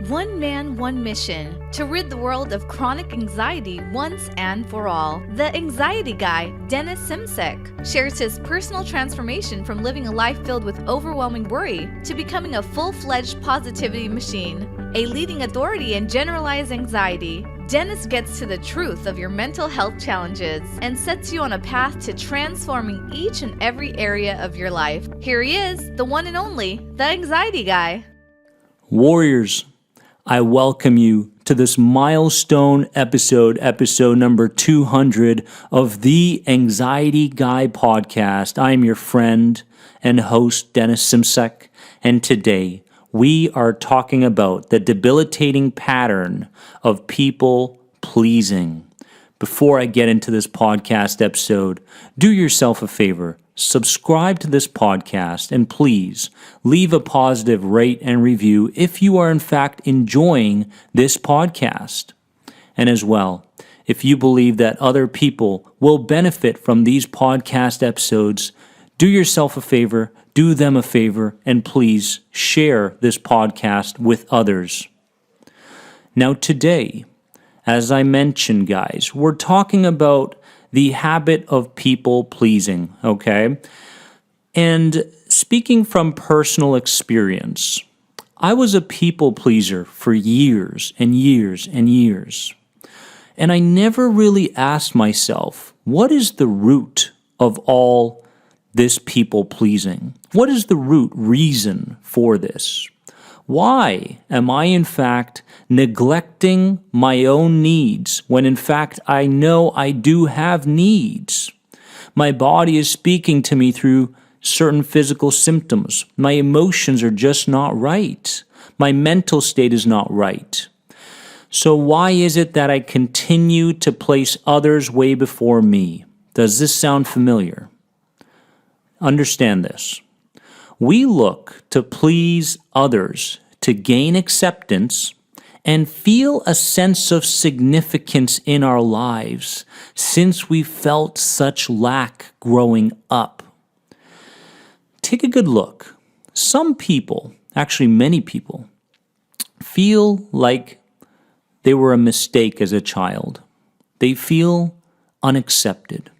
One man, one mission, to rid the world of chronic anxiety once and for all. The anxiety guy, Dennis Simsek, shares his personal transformation from living a life filled with overwhelming worry to becoming a full-fledged positivity machine, a leading authority in generalized anxiety. Dennis gets to the truth of your mental health challenges and sets you on a path to transforming each and every area of your life. Here he is, the one and only, the anxiety guy. Warriors, I welcome you to this milestone episode number 200 of the Anxiety Guy podcast. I am your friend and host, Dennis Simsek, and today we are talking about the debilitating pattern of people pleasing. Before I get into this podcast episode, do yourself a favor. Subscribe to this podcast and please leave a positive rate and review if you are in fact enjoying this podcast. And as well, if you believe that other people will benefit from these podcast episodes, do yourself a favor, do them a favor, and please share this podcast with others. Now today, as I mentioned, guys, we're talking about the habit of people pleasing, okay? And speaking from personal experience, I was a people pleaser for years and years and years. And I never really asked myself, what is the root of all this people pleasing? What is the root reason for this? Why am I in fact neglecting my own needs when in fact I know I do have needs? My body is speaking to me through certain physical symptoms. My emotions are just not right. My mental state is not right. So why is it that I continue to place others way before me? Does this sound familiar? Understand this. We look to please others to gain acceptance and feel a sense of significance in our lives since we felt such lack growing up. Take a good look. Some people, actually many people, feel like they were a mistake as a child. They feel unaccepted.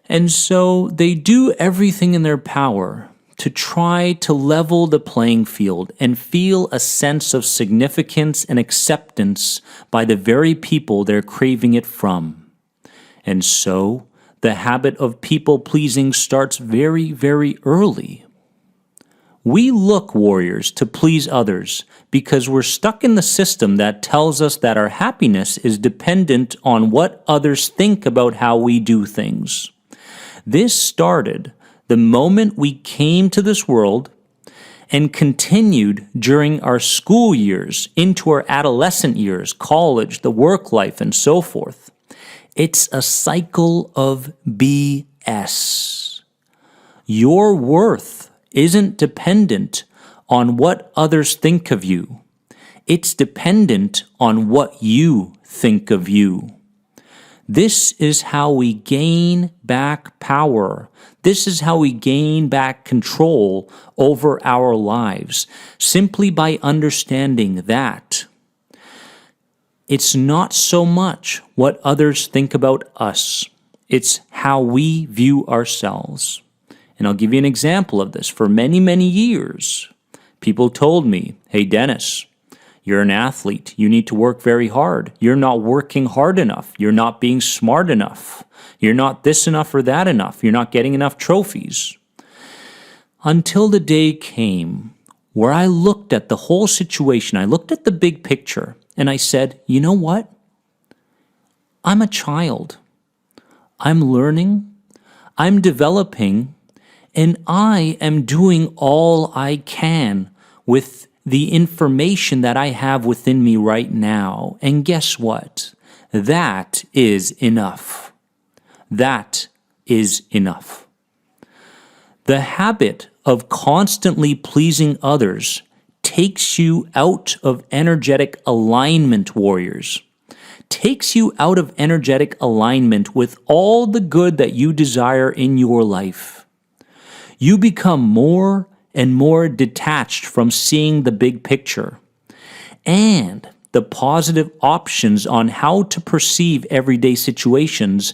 And so they do everything in their power to try to level the playing field and feel a sense of significance and acceptance by the very people they're craving it from. And so the habit of people-pleasing starts very, very early. We look, warriors, to please others because we're stuck in the system that tells us that our happiness is dependent on what others think about how we do things. This started the moment we came to this world and continued during our school years, into our adolescent years, college, the work life, and so forth. It's a cycle of BS. Your worth isn't dependent on what others think of you. It's dependent on what you think of you. This is how we gain back power. This is how we gain back control over our lives, simply by understanding that it's not so much what others think about us. It's how we view ourselves. And I'll give you an example of this. For many, many years, people told me, hey, Dennis, you're an athlete. You need to work very hard. You're not working hard enough. You're not being smart enough. You're not this enough or that enough. You're not getting enough trophies. Until the day came where I looked at the whole situation. I looked at the big picture and I said, you know what? I'm a child. I'm learning. I'm developing. And I am doing all I can with the information that I have within me right now. And guess what? That is enough. That is enough. The habit of constantly pleasing others takes you out of energetic alignment, warriors. Takes you out of energetic alignment with all the good that you desire in your life. You become more and more detached from seeing the big picture. and the positive options on how to perceive everyday situations,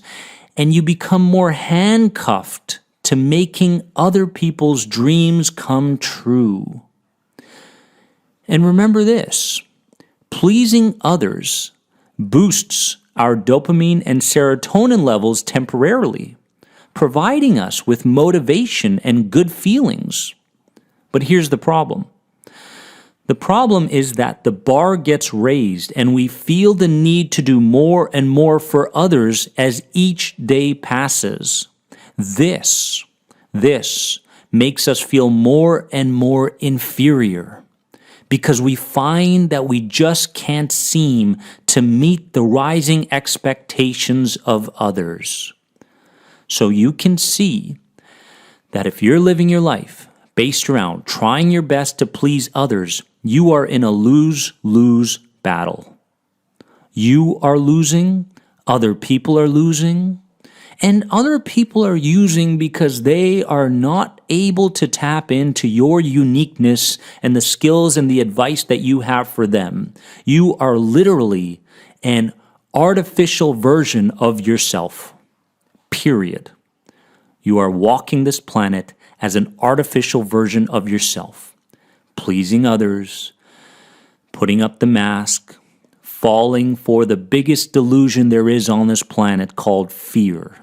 and you become more handcuffed to making other people's dreams come true. And remember this, pleasing others boosts our dopamine and serotonin levels temporarily, providing us with motivation and good feelings. But here's the problem. The problem is that the bar gets raised and we feel the need to do more and more for others as each day passes. This makes us feel more and more inferior because we find that we just can't seem to meet the rising expectations of others. So you can see that if you're living your life based around trying your best to please others, you are in a lose-lose battle. You are losing, other people are losing, and other people are using because they are not able to tap into your uniqueness and the skills and the advice that you have for them. You are literally an artificial version of yourself. Period. You are walking this planet as an artificial version of yourself, pleasing others, putting up the mask, falling for the biggest delusion there is on this planet called fear.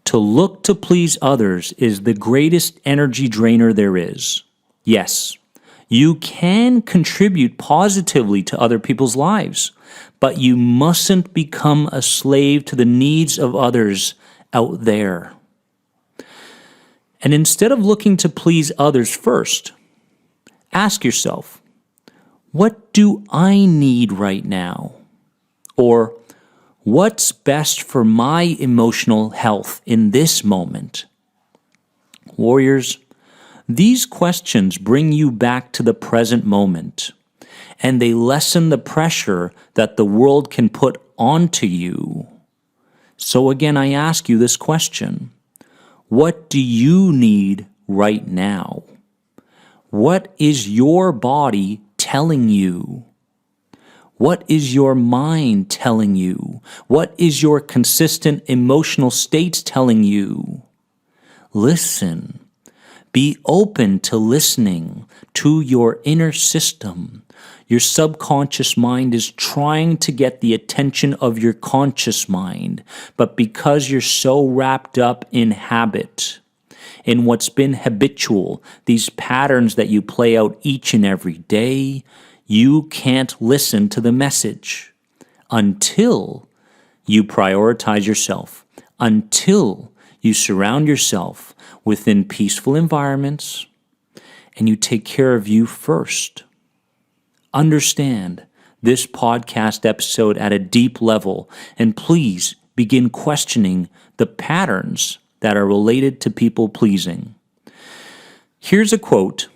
To look to please others is the greatest energy drainer there is. Yes, you can contribute positively to other people's lives, but you mustn't become a slave to the needs of others out there. And instead of looking to please others first, ask yourself, what do I need right now? Or what's best for my emotional health in this moment? Warriors, these questions bring you back to the present moment, and they lessen the pressure that the world can put onto you. So again, I ask you this question. What do you need right now? What is your body telling you? What is your mind telling you? What is your consistent emotional states telling you? Listen. Be open to listening to your inner system. Your subconscious mind is trying to get the attention of your conscious mind, but because you're so wrapped up in habit, in what's been habitual, these patterns that you play out each and every day, you can't listen to the message until you prioritize yourself, until you surround yourself within peaceful environments and you take care of you first. Understand this podcast episode at a deep level, and please begin questioning the patterns that are related to people pleasing. Here's a quote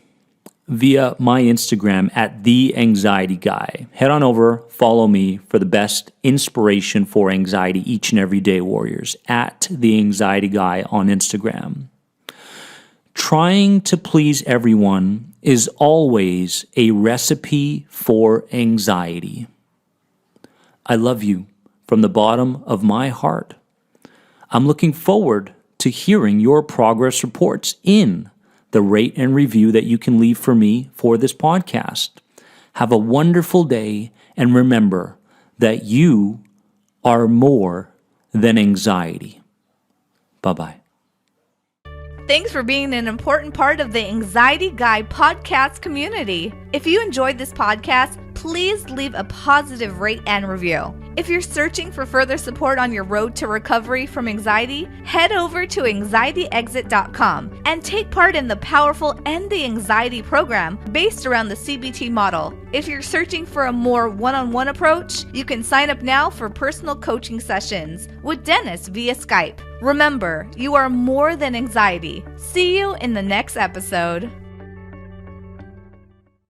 via my Instagram at The Anxiety Guy. Head on over, follow me for the best inspiration for anxiety each and every day, warriors, at The Anxiety Guy on Instagram. Trying to please everyone is always a recipe for anxiety. I love you from the bottom of my heart. I'm looking forward to hearing your progress reports in the rate and review that you can leave for me for this podcast. Have a wonderful day, and remember that you are more than anxiety. Bye-bye. Thanks for being an important part of the Anxiety Guy podcast community. If you enjoyed this podcast, please leave a positive rate and review. If you're searching for further support on your road to recovery from anxiety, head over to anxietyexit.com and take part in the powerful End the Anxiety program based around the CBT model. If you're searching for a more one-on-one approach, you can sign up now for personal coaching sessions with Dennis via Skype. Remember, you are more than anxiety. See you in the next episode.